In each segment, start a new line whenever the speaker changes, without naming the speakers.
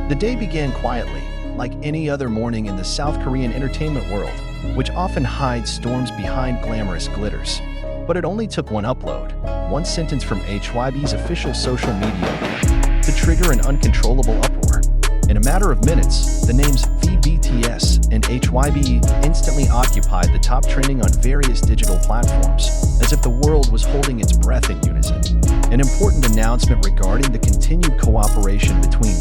The day began quietly, like any other morning in the South Korean entertainment world, which often hides storms behind glamorous glitters. But it only took one upload, one sentence from HYBE's official social media, to trigger an uncontrollable uproar. In a matter of minutes, the names BTS and HYBE instantly occupied the top trending on various digital platforms, as if the world was holding its breath in unison. An important announcement regarding the continued cooperation between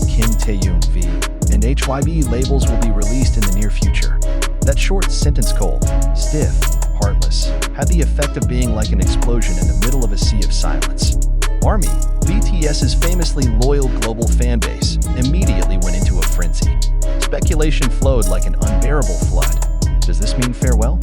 Taehyung V and HYBE labels will be released in the near future. That short sentence, cold, stiff, heartless, had the effect of being like an explosion in the middle of a sea of silence. ARMY, BTS's famously loyal global fanbase, immediately went into a frenzy. Speculation flowed like an unbearable flood. Does this mean farewell?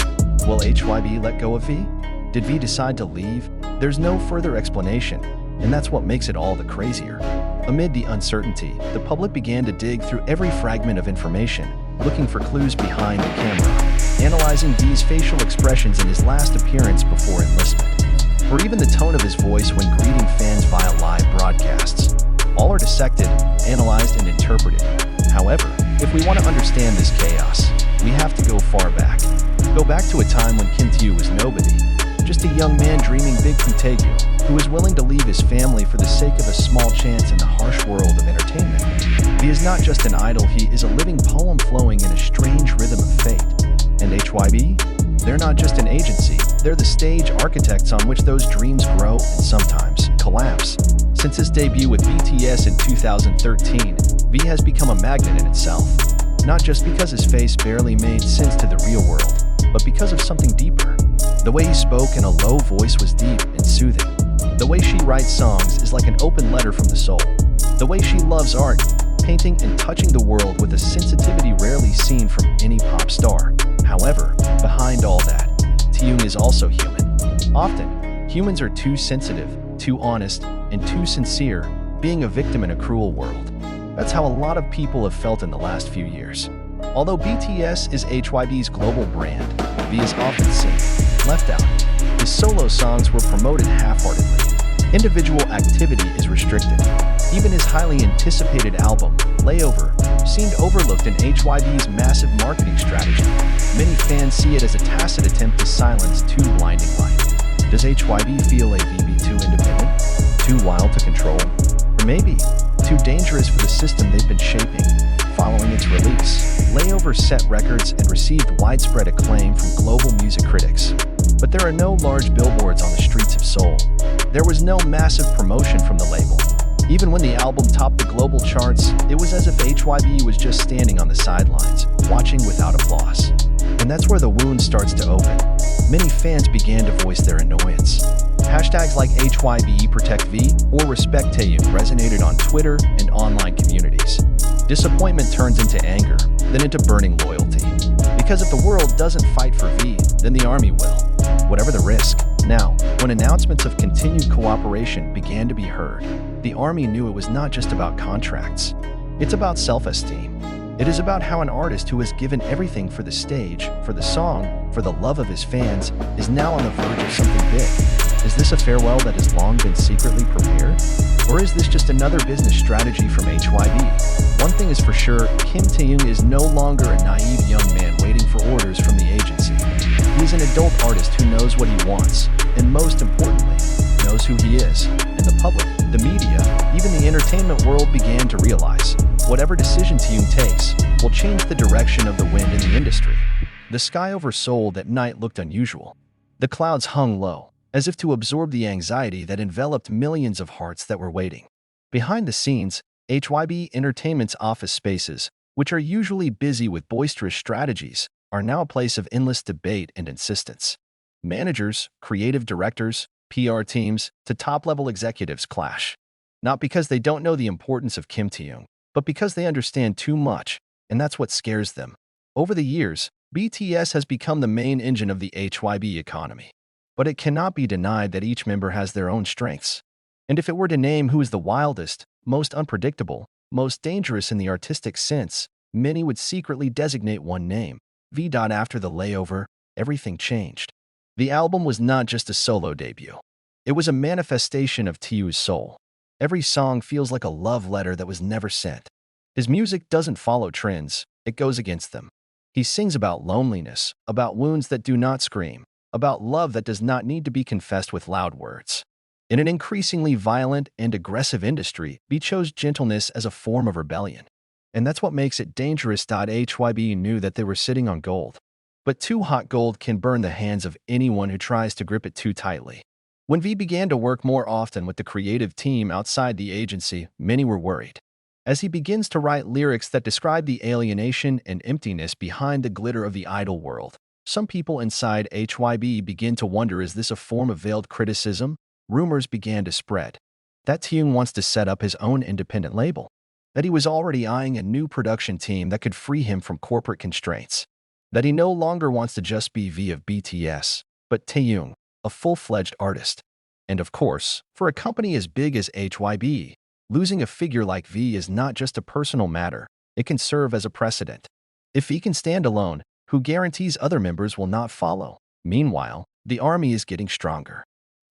Will HYBE let go of V? Did V decide to leave? There's no further explanation, and that's what makes it all the crazier. Amid the uncertainty, the public began to dig through every fragment of information, looking for clues behind the camera, analyzing V's facial expressions in his last appearance before enlistment, or even the tone of his voice when greeting fans via live broadcasts. All are dissected, analyzed, and interpreted. However, if we want to understand this chaos, we have to go far back. Go back to a time when Kim Taehyung was nobody, just a young man dreaming big from Taehyung, who was willing to leave his family for the sake of a small chance in the harsh world of entertainment. He is not just an idol, he is a living poem flowing in a strange rhythm of fate. And HYBE? They're not just an agency, they're the stage architects on which those dreams grow and sometimes collapse. Since his debut with BTS in 2013, V has become a magnet in itself. Not just because his face barely made sense to the real world, but because of something deeper. The way he spoke in a low voice was deep and soothing. The way she writes songs is like an open letter from the soul. The way she loves art, painting and touching the world with a sensitivity rarely seen from any pop star. However, behind all that, Taehyung is also human. Often, humans are too sensitive, too honest, and too sincere, being a victim in a cruel world. That's how a lot of people have felt in the last few years. Although BTS is HYBE's global brand, V is often seen, left out. His solo songs were promoted half-heartedly. Individual activity is restricted. Even his highly anticipated album, Layover, seemed overlooked in HYBE's massive marketing strategy. Many fans see it as a tacit attempt to silence too blinding light. Does HYBE feel AVB too independent? Too wild to control? Or maybe too dangerous for the system they've been shaping? Following its release, Layover set records and received widespread acclaim from global music critics. But there are no large billboards on the streets of Seoul. There was no massive promotion from the label. Even when the album topped the global charts, it was as if HYBE was just standing on the sidelines, watching without applause. And that's where the wound starts to open. Many fans began to voice their annoyance. Hashtags like HYBE Protect V or Respect Taehyung resonated on Twitter and online communities. Disappointment turns into anger, then into burning loyalty. Because if the world doesn't fight for V, then the ARMY will, whatever the risk. Now, when announcements of continued cooperation began to be heard, the ARMY knew it was not just about contracts. It's about self-esteem. It is about how an artist who has given everything for the stage, for the song, for the love of his fans, is now on the verge of something big. Is this a farewell that has long been secretly prepared? Or is this just another business strategy from HYBE? One thing is for sure, Kim Taehyung is no longer a naive young man waiting for orders from the agency. He is an adult artist who knows what he wants, and most importantly, knows who he is. And the public, the media, even the entertainment world began to realize, whatever decision Taehyung takes will change the direction of the wind in the industry. The sky over Seoul that night looked unusual. The clouds hung low, as if to absorb the anxiety that enveloped millions of hearts that were waiting. Behind the scenes, HYBE Entertainment's office spaces, which are usually busy with boisterous strategies, are now a place of endless debate and insistence. Managers, creative directors, PR teams, to top-level executives clash. Not because they don't know the importance of Kim Taehyung, but because they understand too much, and that's what scares them. Over the years, BTS has become the main engine of the HYBE economy. But it cannot be denied that each member has their own strengths. And if it were to name who is the wildest, most unpredictable, most dangerous in the artistic sense, many would secretly designate one name. V. After the Layover, everything changed. The album was not just a solo debut. It was a manifestation of Taehyung's soul. Every song feels like a love letter that was never sent. His music doesn't follow trends, it goes against them. He sings about loneliness, about wounds that do not scream, about love that does not need to be confessed with loud words. In an increasingly violent and aggressive industry, B chose gentleness as a form of rebellion. And that's what makes it dangerous. HYBE knew that they were sitting on gold. But too hot gold can burn the hands of anyone who tries to grip it too tightly. When V began to work more often with the creative team outside the agency, many were worried. As he begins to write lyrics that describe the alienation and emptiness behind the glitter of the idol world, some people inside HYBE begin to wonder, is this a form of veiled criticism? Rumors began to spread that Taehyung wants to set up his own independent label, that he was already eyeing a new production team that could free him from corporate constraints, that he no longer wants to just be V of BTS, but Taehyung, a full-fledged artist. And of course, for a company as big as HYBE, losing a figure like V is not just a personal matter, it can serve as a precedent. If he can stand alone, who guarantees other members will not follow? Meanwhile, the army is getting stronger.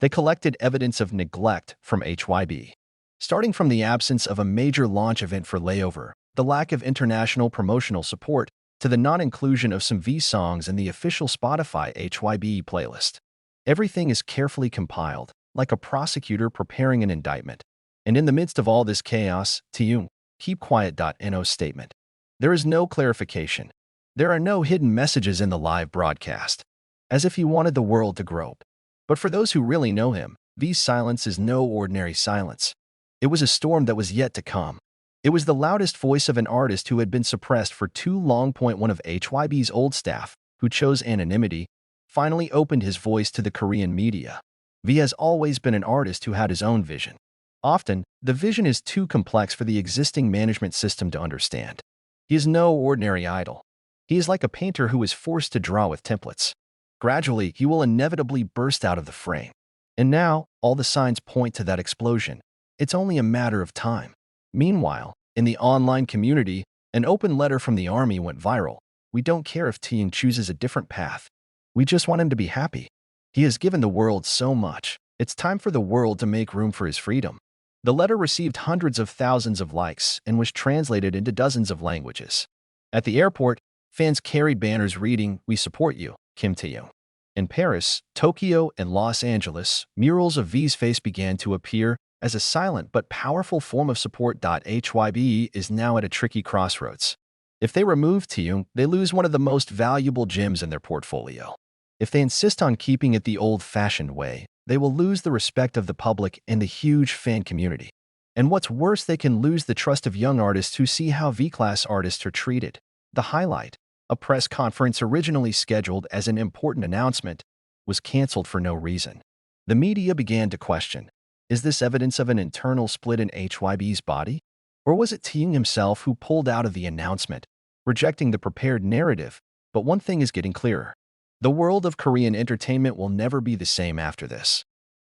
They collected evidence of neglect from HYBE. Starting from the absence of a major launch event for Layover, the lack of international promotional support, to the non-inclusion of some V songs in the official Spotify HYBE playlist. Everything is carefully compiled, like a prosecutor preparing an indictment. And in the midst of all this chaos, Taehyung, keep quiet.no statement. There is no clarification. There are no hidden messages in the live broadcast. As if he wanted the world to grope. But for those who really know him, V's silence is no ordinary silence. It was a storm that was yet to come. It was the loudest voice of an artist who had been suppressed for too long. One of HYBE's old staff, who chose anonymity, finally opened his voice to the Korean media. V has always been an artist who had his own vision. Often, the vision is too complex for the existing management system to understand. He is no ordinary idol. He is like a painter who is forced to draw with templates. Gradually, he will inevitably burst out of the frame. And now, all the signs point to that explosion. It's only a matter of time. Meanwhile, in the online community, an open letter from the army went viral. We don't care if Taehyung chooses a different path. We just want him to be happy. He has given the world so much. It's time for the world to make room for his freedom. The letter received hundreds of thousands of likes and was translated into dozens of languages. At the airport, fans carried banners reading, "We support you, Kim Taehyung." In Paris, Tokyo, and Los Angeles, murals of V's face began to appear as a silent but powerful form of support. HYBE is now at a tricky crossroads. If they remove Taehyung, they lose one of the most valuable gems in their portfolio. If they insist on keeping it the old-fashioned way, they will lose the respect of the public and the huge fan community. And what's worse, they can lose the trust of young artists who see how V-class artists are treated. The highlight, a press conference originally scheduled as an important announcement, was canceled for no reason. The media began to question, is this evidence of an internal split in HYBE's body? Or was it Taehyung himself who pulled out of the announcement, rejecting the prepared narrative? But one thing is getting clearer. The world of Korean entertainment will never be the same after this.